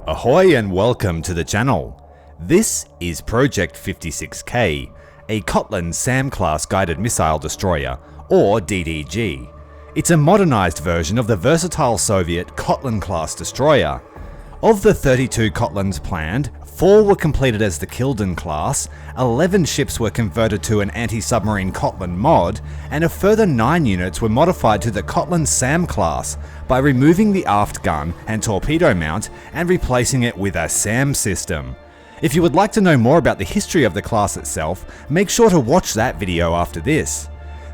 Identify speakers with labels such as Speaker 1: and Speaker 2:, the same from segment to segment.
Speaker 1: Ahoy and welcome to the channel. This is Project 56K, a Kotlin SAM class guided missile destroyer, or DDG. It's a modernized version of the versatile Soviet Kotlin class destroyer. Of the 32 Kotlins planned, 4 were completed as the Kildin class, 11 ships were converted to an anti-submarine Kotlin mod, and a further 9 units were modified to the Kotlin SAM class by removing the aft gun and torpedo mount and replacing it with a SAM system. If you would like to know more about the history of the class itself, make sure to watch that video after this.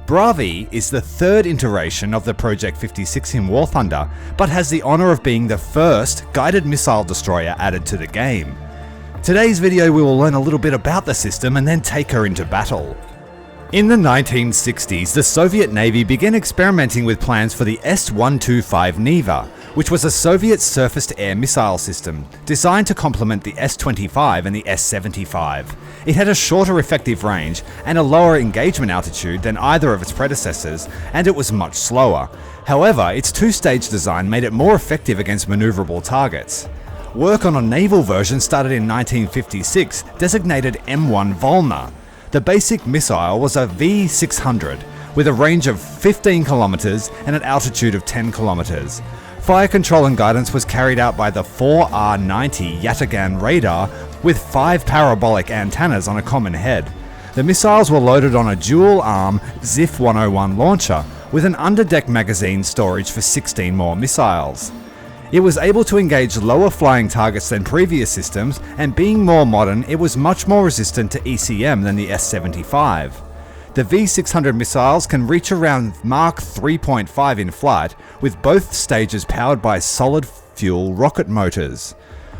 Speaker 1: Bravy is the third iteration of the Project 56 in War Thunder, but has the honour of being the first guided missile destroyer added to the game. Today's video we will learn a little bit about the system and then take her into battle. In the 1960s, the Soviet Navy began experimenting with plans for the S-125 Neva, which was a Soviet surface-to-air missile system designed to complement the S-25 and the S-75. It had a shorter effective range and a lower engagement altitude than either of its predecessors, and it was much slower. However, its two-stage design made it more effective against maneuverable targets. Work on a naval version started in 1956, designated M1 Volna. The basic missile was a V-600 with a range of 15 kilometers and an altitude of 10 kilometers. Fire control and guidance was carried out by the 4R-90 Yatagan radar with 5 parabolic antennas on a common head. The missiles were loaded on a dual-arm ZIF-101 launcher with an underdeck magazine storage for 16 more missiles. It was able to engage lower flying targets than previous systems, and being more modern, it was much more resistant to ECM than the S-75. The V-600 missiles can reach around Mach 3.5 in flight, with both stages powered by solid fuel rocket motors.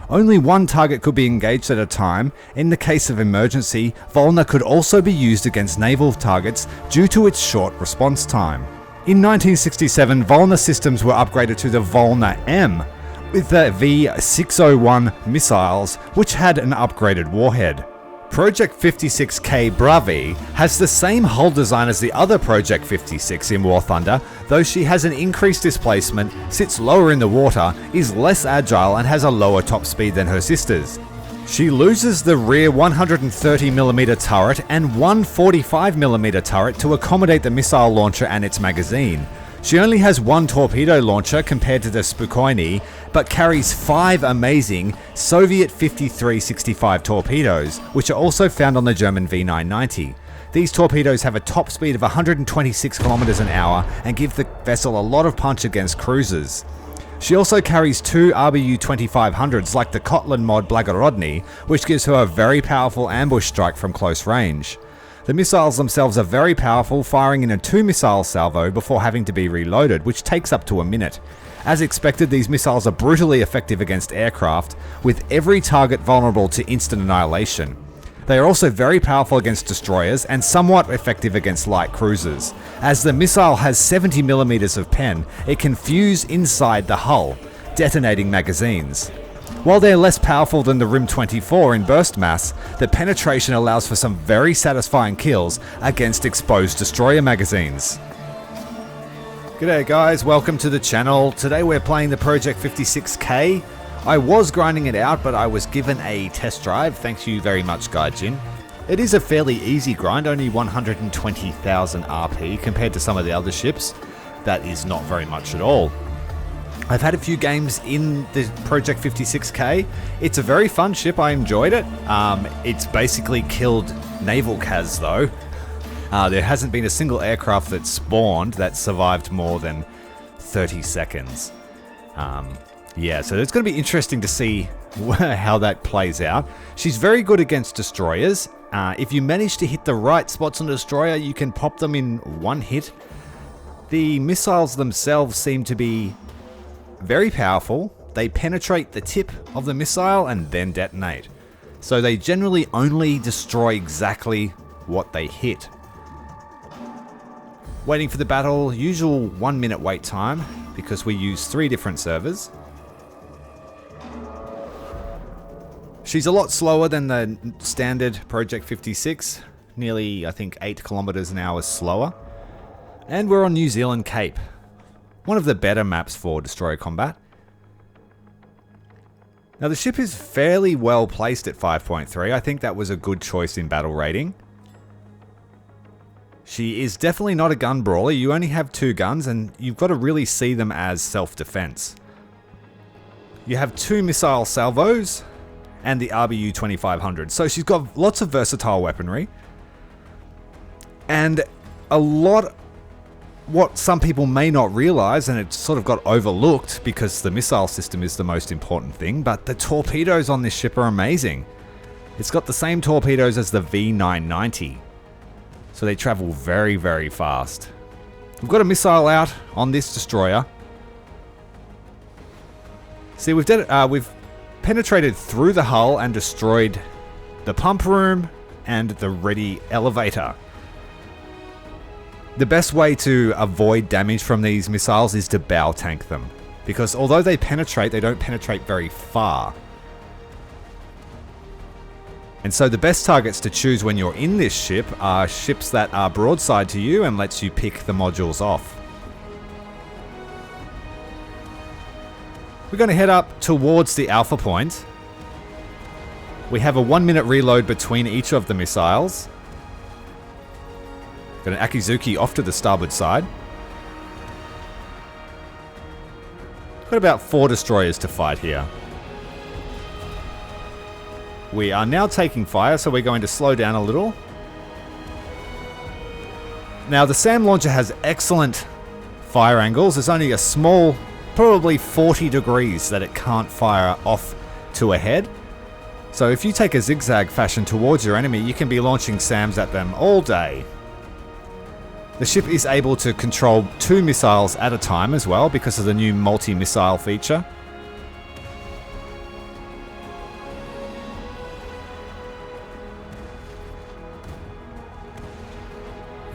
Speaker 1: Only one target could be engaged at a time. In the case of emergency, Volna could also be used against naval targets due to its short response time. In 1967, Volna systems were upgraded to the Volna M, with the V-601 missiles, which had an upgraded warhead. Project 56K Bravy has the same hull design as the other Project 56 in War Thunder, though she has an increased displacement, sits lower in the water, is less agile and has a lower top speed than her sisters. She loses the rear 130mm turret and one 45mm turret to accommodate the missile launcher and its magazine. She only has one torpedo launcher compared to the Spokojny, but carries 5 amazing Soviet 53-65 torpedoes, which are also found on the German V990. These torpedoes have a top speed of 126 km an hour and give the vessel a lot of punch against cruisers. She also carries 2 RBU 2500s like the Kotlin mod Blagorodny, which gives her a very powerful ambush strike from close range. The missiles themselves are very powerful, firing in a 2-missile salvo before having to be reloaded, which takes up to a minute. As expected, these missiles are brutally effective against aircraft, with every target vulnerable to instant annihilation. They are also very powerful against destroyers and somewhat effective against light cruisers. As the missile has 70mm of pen, it can fuse inside the hull, detonating magazines. While they're less powerful than the RIM-24 in burst mass, the penetration allows for some very satisfying kills against exposed destroyer magazines. G'day guys, welcome to the channel. Today we're playing the Project 56K. I was grinding it out, but I was given a test drive, thanks you very much Gaijin. It is a fairly easy grind, only 120,000 RP compared to some of the other ships. That is not very much at all. I've had a few games in the Project 56K. It's a very fun ship, I enjoyed it. It's basically killed naval CAS though. There hasn't been a single aircraft that spawned that survived more than 30 seconds. Yeah, so it's going to be interesting to see how that plays out. She's very good against destroyers. If you manage to hit the right spots on a destroyer, you can pop them in one hit. The missiles themselves seem to be very powerful. They penetrate the tip of the missile and then detonate. So they generally only destroy exactly what they hit. Waiting for the battle, usual 1 minute wait time because we use 3 different servers. She's a lot slower than the standard Project 56, nearly I think 8 kilometers an hour slower. And we're on New Zealand Cape, one of the better maps for destroyer combat. Now the ship is fairly well placed at 5.3. I think that was a good choice in battle rating. She is definitely not a gun brawler. You only have 2 guns and you've got to really see them as self-defense. You have 2 missile salvos and the RBU 2500. So she's got lots of versatile weaponry. And a lot, what some people may not realize, and it's sort of got overlooked because the missile system is the most important thing, but the torpedoes on this ship are amazing. It's got the same torpedoes as the V990. So they travel very, very fast. We've got a missile out on this destroyer. See, we've penetrated through the hull and destroyed the pump room and the ready elevator. The best way to avoid damage from these missiles is to bow tank them, because although they penetrate, they don't penetrate very far. And so the best targets to choose when you're in this ship are ships that are broadside to you and lets you pick the modules off. We're going to head up towards the alpha point. We have a 1-minute reload between each of the missiles. Got an Akizuki off to the starboard side. Got about 4 destroyers to fight here. We are now taking fire, so we're going to slow down a little. Now the SAM launcher has excellent fire angles. There's only a small, probably 40 degrees that it can't fire off to a head. So if you take a zigzag fashion towards your enemy, you can be launching SAMs at them all day. The ship is able to control 2 missiles at a time as well because of the new multi-missile feature.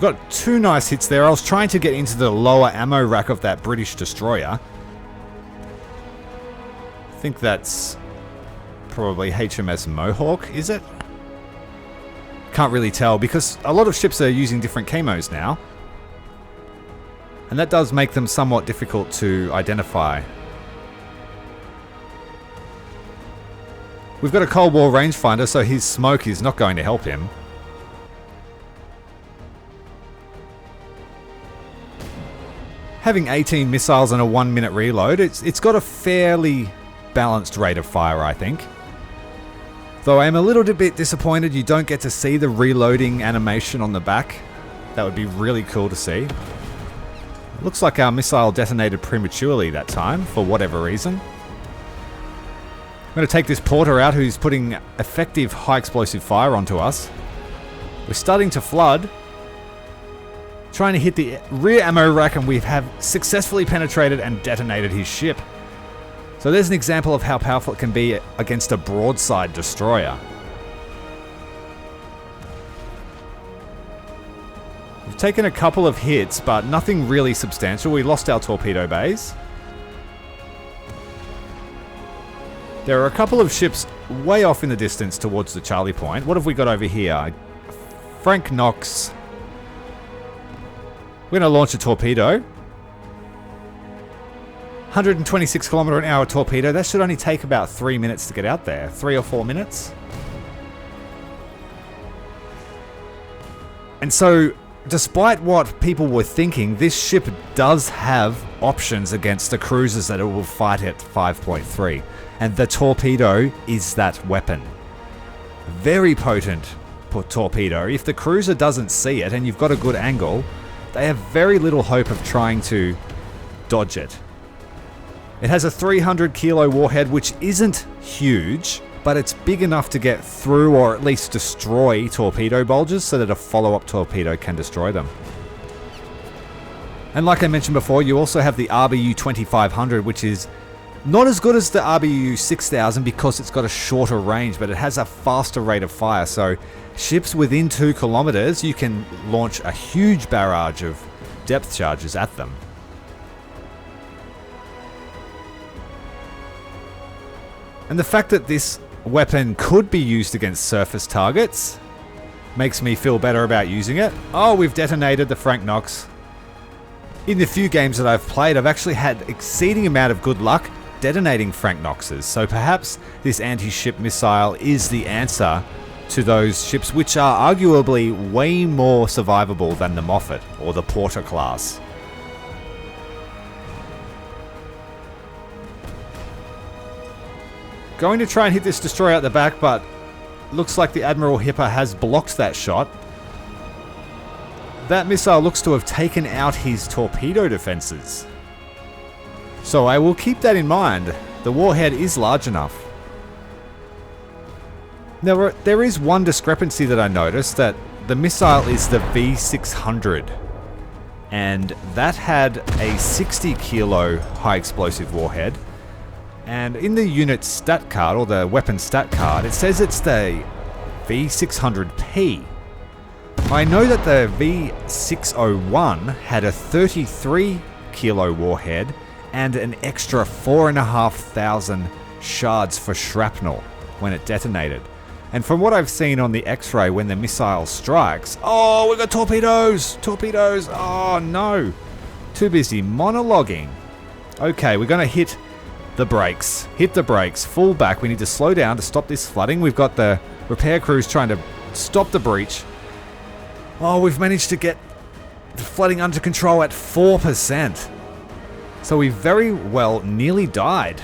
Speaker 1: Got 2 nice hits there. I was trying to get into the lower ammo rack of that British destroyer. I think that's probably HMS Mohawk, is it? Can't really tell because a lot of ships are using different camos now. And that does make them somewhat difficult to identify. We've got a Cold War rangefinder, so his smoke is not going to help him. Having 18 missiles and a 1-minute reload, it's got a fairly balanced rate of fire, I think. Though I am a little bit disappointed you don't get to see the reloading animation on the back. That would be really cool to see. Looks like our missile detonated prematurely that time, for whatever reason. I'm going to take this porter out who's putting effective high explosive fire onto us. We're starting to flood. Trying to hit the rear ammo rack, and we have successfully penetrated and detonated his ship. So there's an example of how powerful it can be against a broadside destroyer. We've taken a couple of hits, but nothing really substantial. We lost our torpedo bays. There are a couple of ships way off in the distance towards the Charlie point. What have we got over here? Frank Knox. We're going to launch a torpedo. 126 km/h torpedo. That should only take about 3 minutes to get out there. 3 or 4 minutes. And so, despite what people were thinking, this ship does have options against the cruisers that it will fight at 5.3. And the torpedo is that weapon. Very potent torpedo. If the cruiser doesn't see it and you've got a good angle, they have very little hope of trying to dodge it. It has a 300 kilo warhead, which isn't huge, but it's big enough to get through or at least destroy torpedo bulges so that a follow-up torpedo can destroy them. And like I mentioned before, you also have the RBU 2500, which is not as good as the RBU 6000 because it's got a shorter range, but it has a faster rate of fire. So ships within 2 kilometers, you can launch a huge barrage of depth charges at them. And the fact that this weapon could be used against surface targets makes me feel better about using it. Oh, we've detonated the Frank Knox. In the few games that I've played, I've actually had exceeding amount of good luck detonating Frank Knoxes, so perhaps this anti-ship missile is the answer to those ships which are arguably way more survivable than the Moffat or the Porter class. Going to try and hit this destroyer at the back, but looks like the Admiral Hipper has blocked that shot. That missile looks to have taken out his torpedo defenses. So I will keep that in mind. The warhead is large enough. Now, there is one discrepancy that I noticed, that the missile is the V600. And that had a 60 kilo high explosive warhead. And in the unit stat card, or the weapon stat card, it says it's the V600P. I know that the V601 had a 33 kilo warhead and an extra 4,500 shards for shrapnel when it detonated. And from what I've seen on the X-ray when the missile strikes... Oh, we've got torpedoes! Torpedoes! Oh, no! Too busy monologuing. Okay, we're going to hit the brakes. Hit the brakes. Full back. We need to slow down to stop this flooding. We've got the repair crews trying to stop the breach. Oh, we've managed to get the flooding under control at 4%. So we very well nearly died.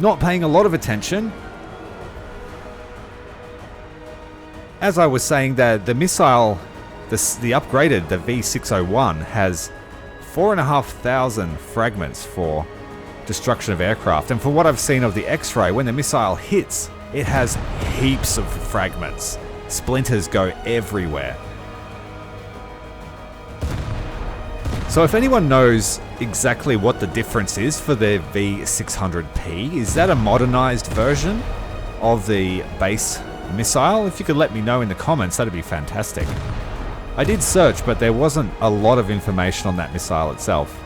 Speaker 1: Not paying a lot of attention. As I was saying, the missile, the upgraded, the V601, has 4,500 fragments for destruction of aircraft. And from what I've seen of the X-ray, when the missile hits, it has heaps of fragments. Splinters go everywhere. So if anyone knows exactly what the difference is for the V600P, is that a modernized version of the base missile? If you could let me know in the comments, that'd be fantastic. I did search, but there wasn't a lot of information on that missile itself.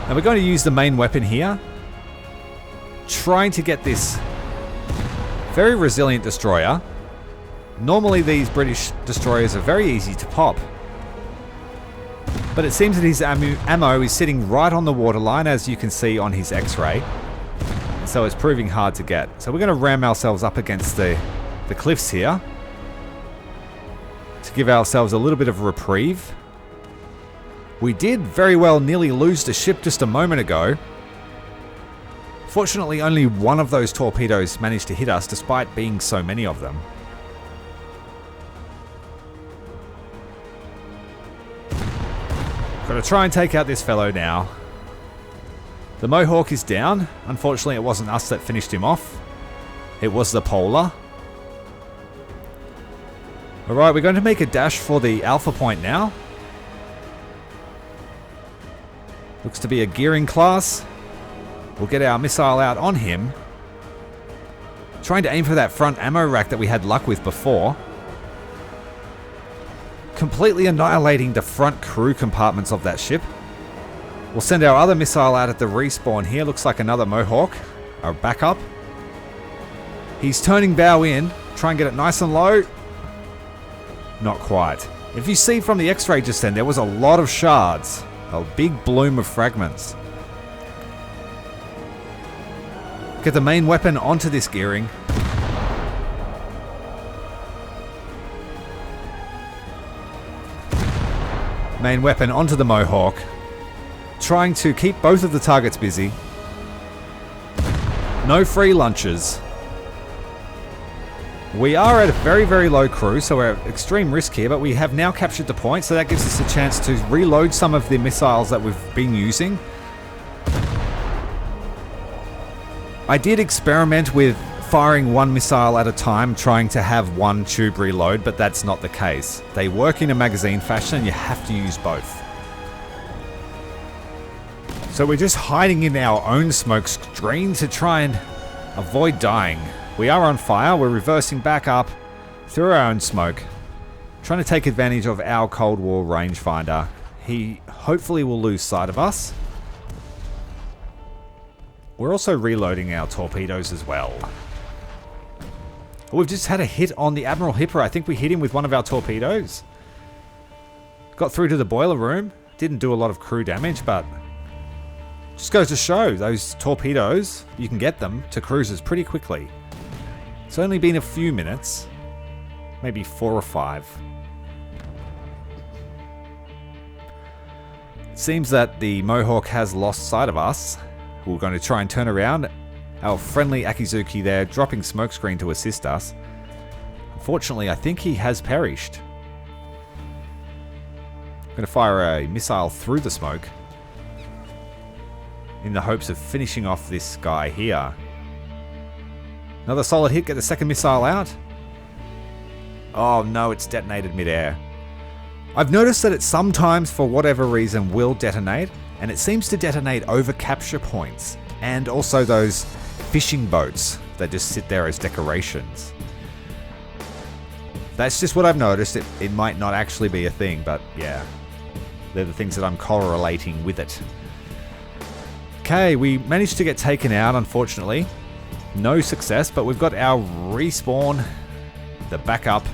Speaker 1: And we're going to use the main weapon here, trying to get this very resilient destroyer. Normally these British destroyers are very easy to pop, but it seems that his ammo is sitting right on the waterline, as you can see on his X-ray. So it's proving hard to get. So we're going to ram ourselves up against the cliffs here to give ourselves a little bit of a reprieve. We did very well nearly lose the ship just a moment ago. Fortunately, only one of those torpedoes managed to hit us, despite being so many of them. Got to try and take out this fellow now. The Mohawk is down. Unfortunately, it wasn't us that finished him off. It was the Polar. Alright, we're going to make a dash for the Alpha Point now. Looks to be a gearing class. We'll get our missile out on him. Trying to aim for that front ammo rack that we had luck with before. Completely annihilating the front crew compartments of that ship. We'll send our other missile out at the respawn here. Looks like another Mohawk. Our backup. He's turning bow in. Try and get it nice and low. Not quite. If you see from the X-ray just then, there was a lot of shards. A big bloom of fragments. Get the main weapon onto this gearing. Main weapon onto the Mohawk. Trying to keep both of the targets busy. No free lunches. We are at a very, very low crew, so we're at extreme risk here, but we have now captured the point, so that gives us a chance to reload some of the missiles that we've been using. I did experiment with firing one missile at a time, trying to have one tube reload, but that's not the case. They work in a magazine fashion and you have to use both. So we're just hiding in our own smoke screen to try and avoid dying. We are on fire, we're reversing back up through our own smoke, trying to take advantage of our Cold War rangefinder. He hopefully will lose sight of us. We're also reloading our torpedoes as well. We've just had a hit on the Admiral Hipper. I think we hit him with one of our torpedoes. Got through to the boiler room. Didn't do a lot of crew damage, but Just goes to show, those torpedoes, you can get them to cruisers pretty quickly. It's only been a few minutes, maybe 4 or 5. It seems that the Mohawk has lost sight of us. We're going to try and turn around. Our friendly Akizuki there dropping smokescreen to assist us. Unfortunately, I think he has perished. I'm going to fire a missile through the smoke in the hopes of finishing off this guy here. Another solid hit, get the second missile out. Oh no, it's detonated midair. I've noticed that it sometimes, for whatever reason, will detonate, and it seems to detonate over capture points, and also those fishing boats that just sit there as decorations. That's just what I've noticed. It might not actually be a thing, but yeah, they're the things that I'm correlating with it. Okay, we managed to get taken out, unfortunately. No success, but we've got our respawn, the backup.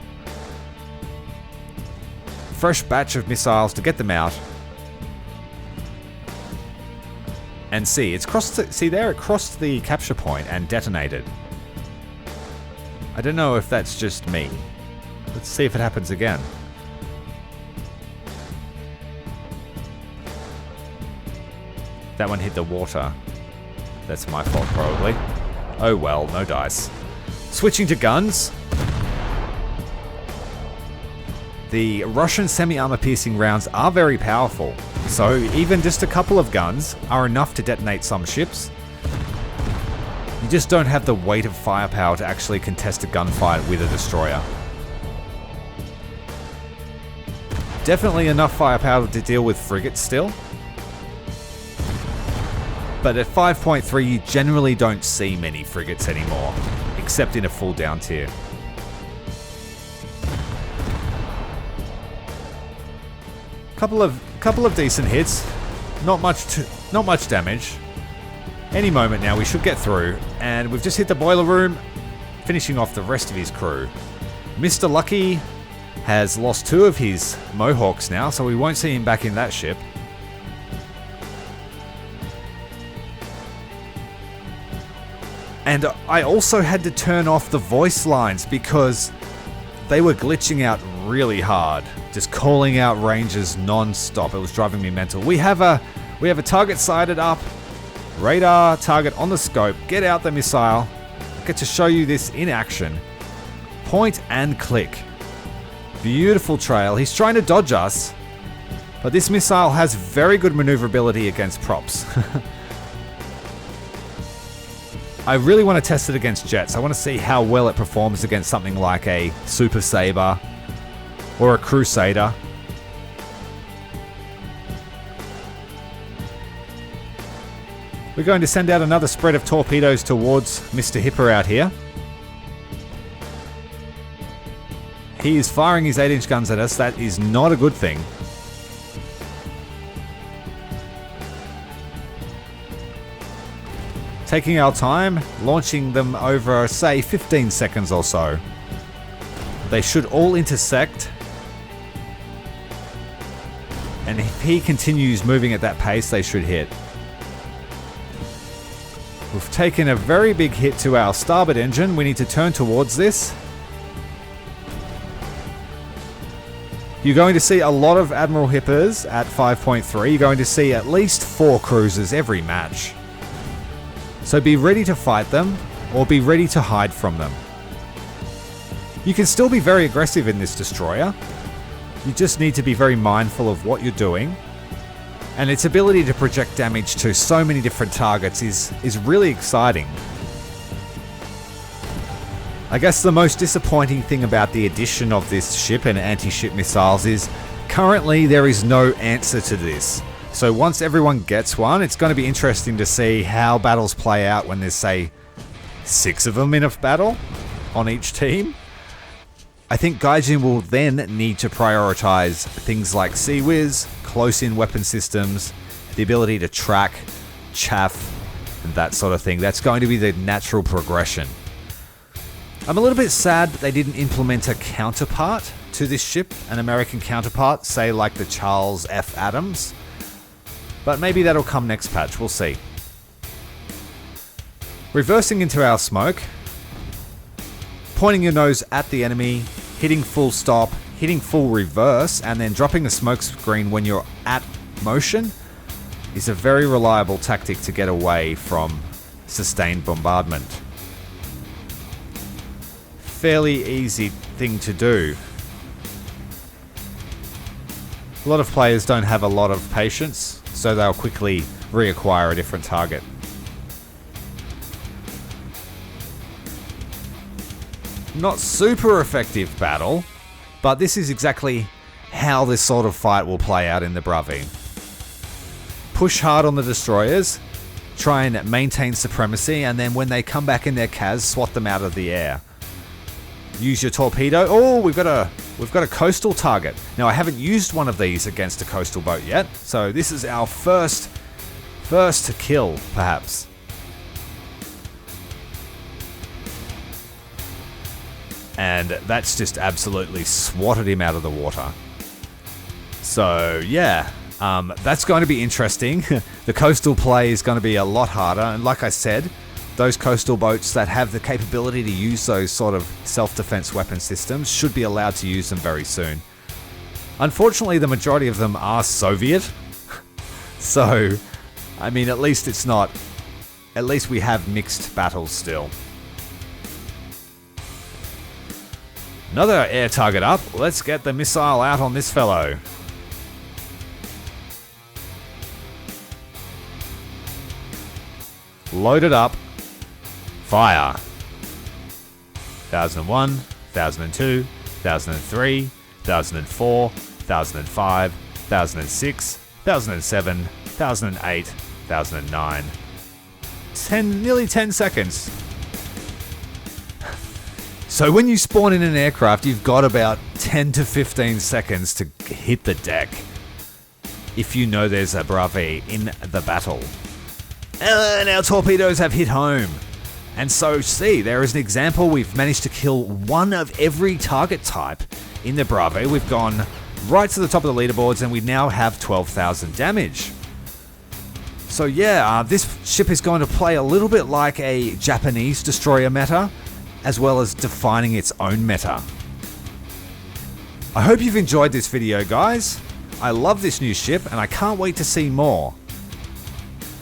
Speaker 1: Fresh batch of missiles to get them out. And see, it's crossed. See there, it crossed the capture point and detonated. I don't know if that's just me. Let's see if it happens again. That one hit the water. That's my fault, probably. Oh well, no dice. Switching to guns. The Russian semi-armor piercing rounds are very powerful, so even just a couple of guns are enough to detonate some ships. You just don't have the weight of firepower to actually contest a gunfight with a destroyer. Definitely enough firepower to deal with frigates still. But at 5.3 you generally don't see many frigates anymore, except in a full down tier. Couple of decent hits, not much damage. Any moment now we should get through, and we've just hit the boiler room, finishing off the rest of his crew. Mr. Lucky has lost 2 of his Mohawks now, so we won't see him back in that ship. And I also had to turn off the voice lines because they were glitching out really hard, just calling out ranges non-stop. It was driving me mental. We have a target sighted up, radar target on the scope. Get out the missile. I get to show you this in action. Point and click. Beautiful trail. He's trying to dodge us, but this missile has very good maneuverability against props. I really want to test it against jets. I want to see how well it performs against something like a Super Sabre or a Crusader. We're going to send out another spread of torpedoes towards Mr. Hipper out here. He is firing his 8-inch guns at us. That is not a good thing. Taking our time, launching them over, say, 15 seconds or so. They should all intersect. And if he continues moving at that pace, they should hit. We've taken a very big hit to our starboard engine. We need to turn towards this. You're going to see a lot of Admiral Hippers at 5.3. You're going to see at least 4 cruisers every match. So be ready to fight them, or be ready to hide from them. You can still be very aggressive in this destroyer. You just need to be very mindful of what you're doing. And its ability to project damage to so many different targets is really exciting. I guess the most disappointing thing about the addition of this ship and anti-ship missiles is currently there is no answer to this. So once everyone gets one, it's going to be interesting to see how battles play out when there's, say, 6 of them in a battle on each team. I think Gaijin will then need to prioritize things like CWIS, close-in weapon systems, the ability to track, chaff, and that sort of thing. That's going to be the natural progression. I'm a little bit sad that they didn't implement a counterpart to this ship, an American counterpart, say like the Charles F. Adams. but maybe that'll come next patch, we'll see. Reversing into our smoke, pointing your nose at the enemy, hitting full stop, hitting full reverse, and then dropping the smoke screen when you're at motion is a very reliable tactic to get away from sustained bombardment. Fairly easy thing to do. A lot of players don't have a lot of patience, so they'll quickly reacquire a different target. Not super effective battle, but this is exactly how this sort of fight will play out in the Braviy. Push hard on the destroyers, try and maintain supremacy, and then when they come back in their CAS, swat them out of the air. Use your torpedo. Oh, we've got a coastal target. Now, I haven't used one of these against a coastal boat yet, so this is our first kill, perhaps. And that's just absolutely swatted him out of the water. So, yeah, that's going to be interesting. The coastal play is going to be a lot harder, and like I said, those coastal boats that have the capability to use those sort of self-defense weapon systems should be allowed to use them very soon. Unfortunately, the majority of them are Soviet. So, I mean, at least it's not... At least we have mixed battles still. Another air target up. Let's get the missile out on this fellow. Load it up. Fire. 1001, 1002, 1003, 1004, 1005, 1006, 1007, 1008, 1009. Nearly 10 seconds. So when you spawn in an aircraft, you've got about 10 to 15 seconds to hit the deck. If you know there's a Braviy in the battle. And our torpedoes have hit home. And so, see, there is an example. We've managed to kill one of every target type in the Braviy. We've gone right to the top of the leaderboards and we now have 12,000 damage. So yeah, this ship is going to play a little bit like a Japanese destroyer meta, as well as defining its own meta. I hope you've enjoyed this video, guys. I love this new ship and I can't wait to see more.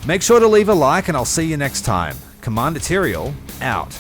Speaker 1: Make sure to leave a like and I'll see you next time. Commander Tyrael, out.